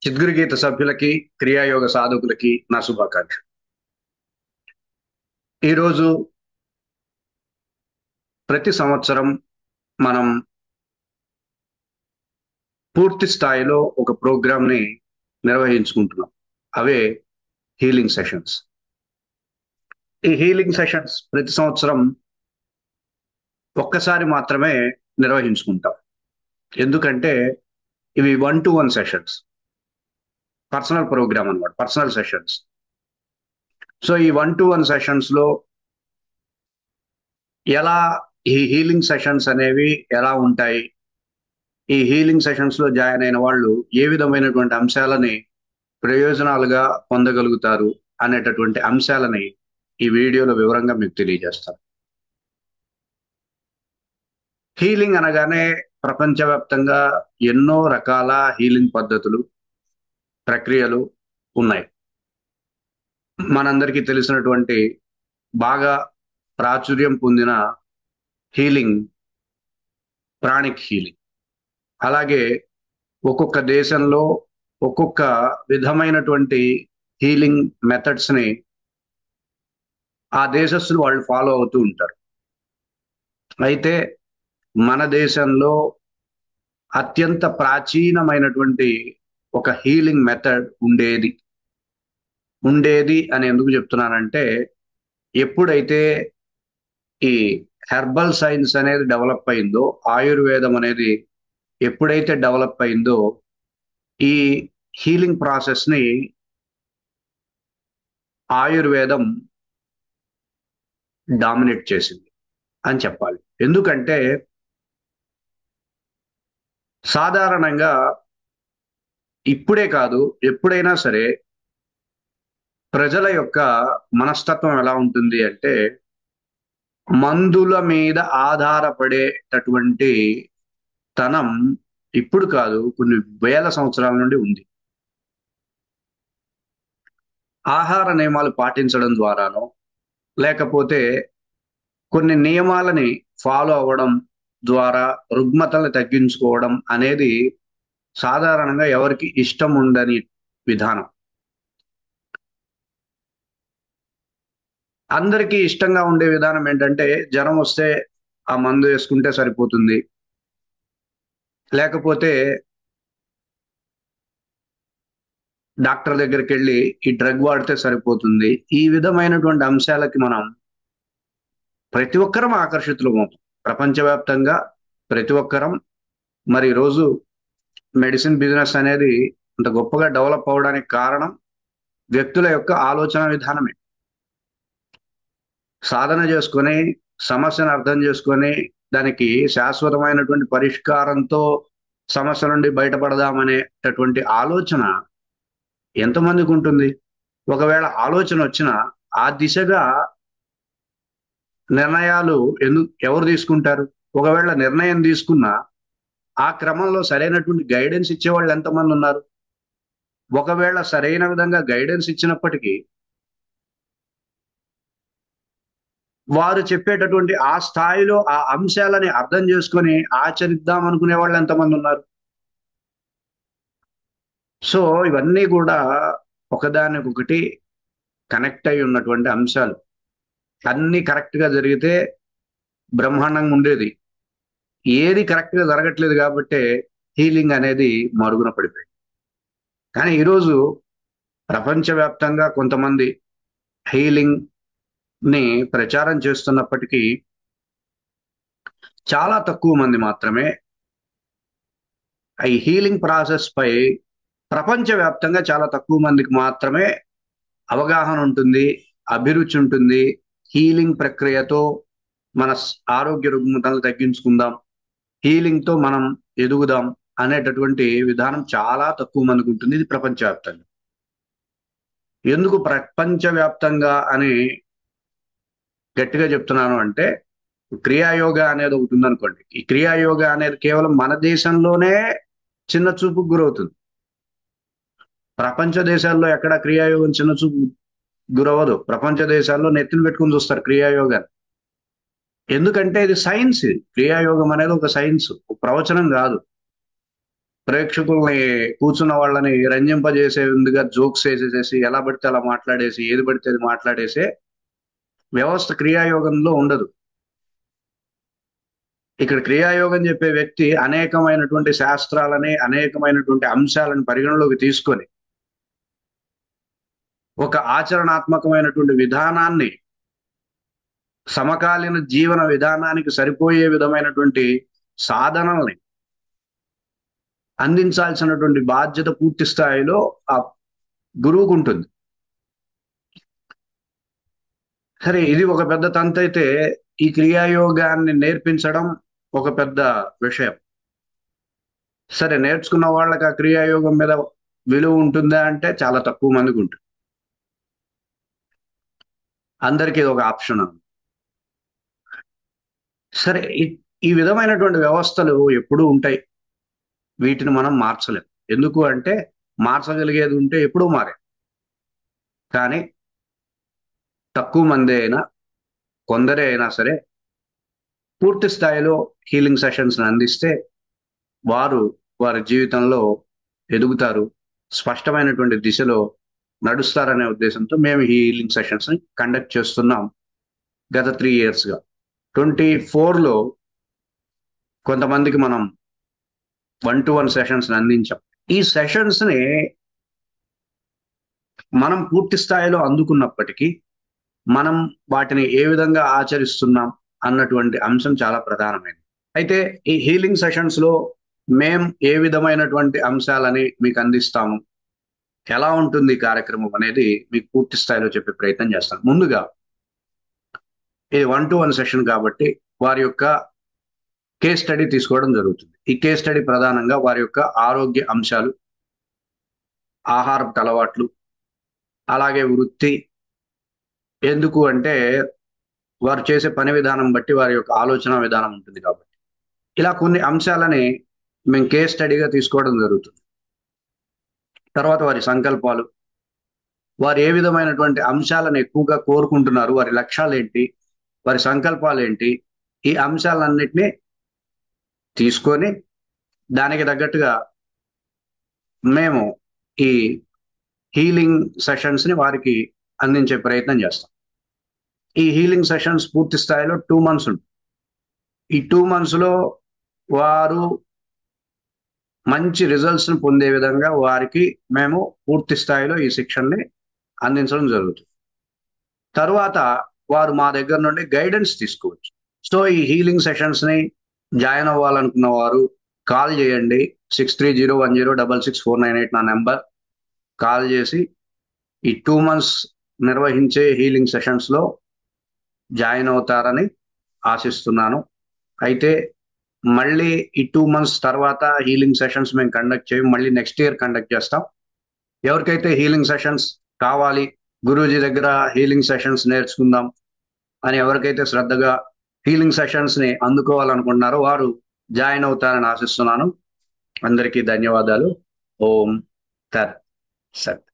చిద్గురు గీత సభ్యులకి క్రియాయోగ సాధకులకి నా శుభాకాంక్షలు. ఈరోజు ప్రతి సంవత్సరం మనం పూర్తి స్థాయిలో ఒక ప్రోగ్రామ్ని నిర్వహించుకుంటున్నాం. అవే హీలింగ్ సెషన్స్. ఈ హీలింగ్ సెషన్స్ ప్రతి సంవత్సరం ఒక్కసారి మాత్రమే నిర్వహించుకుంటాం. ఎందుకంటే ఇవి 1-to-1 సెషన్స్, పర్సనల్ ప్రోగ్రామ్ అన్నమాట, పర్సనల్ సెషన్స్. సో ఈ 1-to-1 సెషన్స్ లో ఎలా ఈ హీలింగ్ సెషన్స్ అనేవి ఎలా ఉంటాయి, ఈ హీలింగ్ సెషన్స్ లో జాయిన్ అయిన వాళ్ళు ఏ విధమైనటువంటి అంశాలని ప్రయోజనాలుగా పొందగలుగుతారు అనేటటువంటి అంశాలని ఈ వీడియోలో వివరంగా మీకు తెలియజేస్తాను. హీలింగ్ అనగానే ప్రపంచవ్యాప్తంగా ఎన్నో రకాల హీలింగ్ పద్ధతులు, ప్రక్రియలు ఉన్నాయి. మనందరికీ తెలిసినటువంటి బాగా ప్రాచుర్యం పొందిన హీలింగ్ ప్రాణిక్ హీలింగ్. అలాగే ఒక్కొక్క దేశంలో ఒక్కొక్క విధమైనటువంటి హీలింగ్ మెథడ్స్ ని ఆ దేశస్తులు వాళ్ళు ఫాలో అవుతూ ఉంటారు. అయితే మన దేశంలో అత్యంత ప్రాచీనమైనటువంటి ఒక హీలింగ్ మెథడ్ ఉండేది అని ఎందుకు చెప్తున్నానంటే, ఎప్పుడైతే ఈ హెర్బల్ సైన్స్ అనేది డెవలప్ అయిందో, ఆయుర్వేదం అనేది ఎప్పుడైతే డెవలప్ అయిందో, ఈ హీలింగ్ ప్రాసెస్ ని ఆయుర్వేదం డామినేట్ చేసింది అని చెప్పాలి. ఎందుకంటే సాధారణంగా ఇప్పుడే కాదు, ఎప్పుడైనా సరే ప్రజల యొక్క మనస్తత్వం ఎలా ఉంటుంది అంటే, మందుల మీద ఆధారపడేటటువంటి తనం ఇప్పుడు కాదు, కొన్ని వేల సంవత్సరాల నుండి ఉంది. ఆహార నియమాలు పాటించడం ద్వారానో, లేకపోతే కొన్ని నియమాలని ఫాలో అవ్వడం ద్వారా రుగ్మతల్ని తగ్గించుకోవడం అనేది సాధారణంగా ఎవరికి ఇష్టం ఉండని విధానం. అందరికీ ఇష్టంగా ఉండే విధానం ఏంటంటే, జ్వరం వస్తే ఆ మందు వేసుకుంటే సరిపోతుంది, లేకపోతే డాక్టర్ దగ్గరికి వెళ్ళి ఈ డ్రగ్ వాడితే సరిపోతుంది. ఈ విధమైనటువంటి అంశాలకి మనం ప్రతి ఒక్కరం ఆకర్షితులమవుతాం. ప్రపంచవ్యాప్తంగా ప్రతి ఒక్కరం. మరి ఈరోజు మెడిసిన్ బిజినెస్ అనేది అంత గొప్పగా డెవలప్ అవడానికి కారణం వ్యక్తుల యొక్క ఆలోచన విధానమే. సాధన చేసుకొని, సమస్యను అర్థం చేసుకొని, దానికి శాశ్వతమైనటువంటి పరిష్కారంతో సమస్య నుండి బయటపడదామనేటటువంటి ఆలోచన ఎంతమందికి ఉంటుంది? ఒకవేళ ఆలోచన వచ్చినా ఆ దిశగా నిర్ణయాలు ఎవరు తీసుకుంటారు? ఒకవేళ నిర్ణయం తీసుకున్నా ఆ క్రమంలో సరైనటువంటి గైడెన్స్ ఇచ్చేవాళ్ళు ఎంతమంది ఉన్నారు? ఒకవేళ సరైన విధంగా గైడెన్స్ ఇచ్చినప్పటికీ వారు చెప్పేటటువంటి ఆ స్థాయిలో ఆ అంశాలని అర్థం చేసుకొని ఆచరిద్దాం అనుకునే వాళ్ళు ఎంతమంది ఉన్నారు? సో ఇవన్నీ కూడా ఒకదానికొకటి కనెక్ట్ అయి ఉన్నటువంటి అంశాలు. అన్ని కరెక్ట్ గా జరిగితే బ్రహ్మాండంగా ఉండేది. ఏది కరెక్ట్ గా జరగట్లేదు కాబట్టి హీలింగ్ అనేది మరుగున పడిపోయింది. కానీ ఈరోజు ప్రపంచవ్యాప్తంగా కొంతమంది హీలింగ్ ని ప్రచారం చేస్తున్నప్పటికీ చాలా తక్కువ మంది మాత్రమే ఈ హీలింగ్ ప్రాసెస్ పై ప్రపంచవ్యాప్తంగా చాలా తక్కువ మందికి మాత్రమే అవగాహన ఉంటుంది, అభిరుచి ఉంటుంది. హీలింగ్ ప్రక్రియతో మన ఆరోగ్య రుగ్మతలను తగ్గించుకుందాం, హీలింగ్ తో మనం ఎదుగుదాం అనేటటువంటి విధానం చాలా తక్కువ మందికి ఉంటుంది. ఇది ప్రపంచవ్యాప్తంగా. ఎందుకు ప్రపంచవ్యాప్తంగా అని గట్టిగా చెప్తున్నాను అంటే, క్రియాయోగా అనేది ఒకటి ఉందనుకోండి. ఈ క్రియాయోగా అనేది కేవలం మన దేశంలోనే చిన్న చూపుకు గురవుతుంది. ప్రపంచ దేశాల్లో ఎక్కడ క్రియాయోగం చిన్న చూపు గురవ్వదు. ప్రపంచ దేశాల్లో నెత్తిని పెట్టుకుని చూస్తారు క్రియాయోగాన్ని. ఎందుకంటే ఇది సైన్స్. క్రియాయోగం అనేది ఒక సైన్స్, ఒక ప్రవచనం కాదు. ప్రేక్షకుల్ని కూర్చున్న వాళ్ళని రంజింపజేసేందుగా జోక్స్ వేసేసేసి ఎలా పడితే అలా మాట్లాడేసి ఏది పడితే అది మాట్లాడేసే వ్యవస్థ క్రియాయోగంలో ఉండదు. ఇక్కడ క్రియాయోగం చెప్పే వ్యక్తి అనేకమైనటువంటి శాస్త్రాలని అనేకమైనటువంటి అంశాలను పరిగణలోకి తీసుకొని ఒక ఆచరణాత్మకమైనటువంటి విధానాన్ని సమకాలీన జీవన విధానానికి సరిపోయే విధమైనటువంటి సాధనల్ని అందించాల్సినటువంటి బాధ్యత పూర్తి స్థాయిలో ఆ గురువుకు ఉంటుంది. సరే, ఇది ఒక పెద్ద తంతు అయితే ఈ క్రియాయోగాన్ని నేర్పించడం ఒక పెద్ద విషయం. సరే, నేర్చుకున్న వాళ్ళకి ఆ క్రియాయోగం మీద విలువ ఉంటుందా అంటే చాలా తక్కువ మందికి ఉంటుంది. అందరికీ ఇది ఒక ఆప్షన్. సరే, ఈ విధమైనటువంటి వ్యవస్థలు ఎప్పుడూ ఉంటాయి. వీటిని మనం మార్చలేం. ఎందుకు అంటే మార్చగలిగేది ఉంటే ఎప్పుడూ మారే. కానీ తక్కువ మంది అయినా కొందరే అయినా సరే పూర్తి స్థాయిలో హీలింగ్ సెషన్స్ అందిస్తే వారు వారి జీవితంలో ఎదుగుతారు, స్పష్టమైనటువంటి దిశలో నడుస్తారనే ఉద్దేశంతో మేము ఈ హీలింగ్ సెషన్స్ ని కండక్ట్ చేస్తున్నాం గత 3 yearsగా. 24లో కొంతమందికి మనం 1-to-1 సెషన్స్ అందించాం. ఈ సెషన్స్ ని మనం పూర్తి స్థాయిలో అందుకున్నప్పటికీ మనం వాటిని ఏ విధంగా ఆచరిస్తున్నాం అన్నటువంటి అంశం చాలా ప్రధానమైనది. అయితే ఈ హీలింగ్ సెషన్స్ లో మేం ఏ విధమైనటువంటి అంశాలని మీకు అందిస్తాము, ఎలా ఉంటుంది ఈ కార్యక్రమం అనేది మీకు పూర్తి స్థాయిలో చెప్పే ప్రయత్నం చేస్తాను. ముందుగా ఇది 1-to-1 సెషన్ కాబట్టి వారి యొక్క కేస్ స్టడీ తీసుకోవడం జరుగుతుంది. ఈ కేస్ స్టడీ ప్రధానంగా వారి యొక్క ఆరోగ్య అంశాలు, ఆహారపు అలవాట్లు, అలాగే వృత్తి. ఎందుకు అంటే వారు చేసే పని విధానం బట్టి వారి యొక్క ఆలోచన విధానం ఉంటుంది కాబట్టి ఇలా కొన్ని అంశాలని మేము కేస్ స్టడీగా తీసుకోవడం జరుగుతుంది. తర్వాత వారి సంకల్పాలు, వారు ఏ విధమైనటువంటి అంశాలను ఎక్కువగా కోరుకుంటున్నారు, వారి లక్ష్యాలు ఏంటి, వారి సంకల్పాలు ఏంటి, ఈ అంశాలన్నిటినీ తీసుకొని దానికి తగ్గట్టుగా మేము ఈ హీలింగ్ సెషన్స్ ని వారికి అందించే ప్రయత్నం చేస్తాం. ఈ హీలింగ్ సెషన్స్ పూర్తి స్థాయిలో 2 months ఉంటుంది. ఈ 2 months లో వారు మంచి రిజల్ట్స్ ని పొందే విధంగా వారికి మేము పూర్తి స్థాయిలో ఈ శిక్షణని అందించడం జరుగుతుంది. తరువాత వారు మా దగ్గర నుండి గైడెన్స్ తీసుకోవచ్చు. సో ఈ హీలింగ్ సెషన్స్ ని జాయిన్ అవ్వాలనుకున్న వారు కాల్ చేయండి. 6301066498 నా నెంబర్. కాల్ చేసి ఈ 2 months నిర్వహించే హీలింగ్ సెషన్స్ లో జాయిన్ అవుతారని ఆశిస్తున్నాను. అయితే మళ్ళీ ఈ 2 months తర్వాత హీలింగ్ సెషన్స్ మేము కండక్ట్ చేయం, మళ్ళీ నెక్స్ట్ ఇయర్ కండక్ట్ చేస్తాం. ఎవరికైతే హీలింగ్ సెషన్స్ కావాలి, గురూజీ దగ్గర హీలింగ్ సెషన్స్ నేర్చుకుందాం అని ఎవరికైతే శ్రద్ధగా హీలింగ్ సెషన్స్ ని అందుకోవాలనుకుంటున్నారో వారు జాయిన్ అవుతారని ఆశిస్తున్నాను. అందరికీ ధన్యవాదాలు. ఓం తత్ సత్.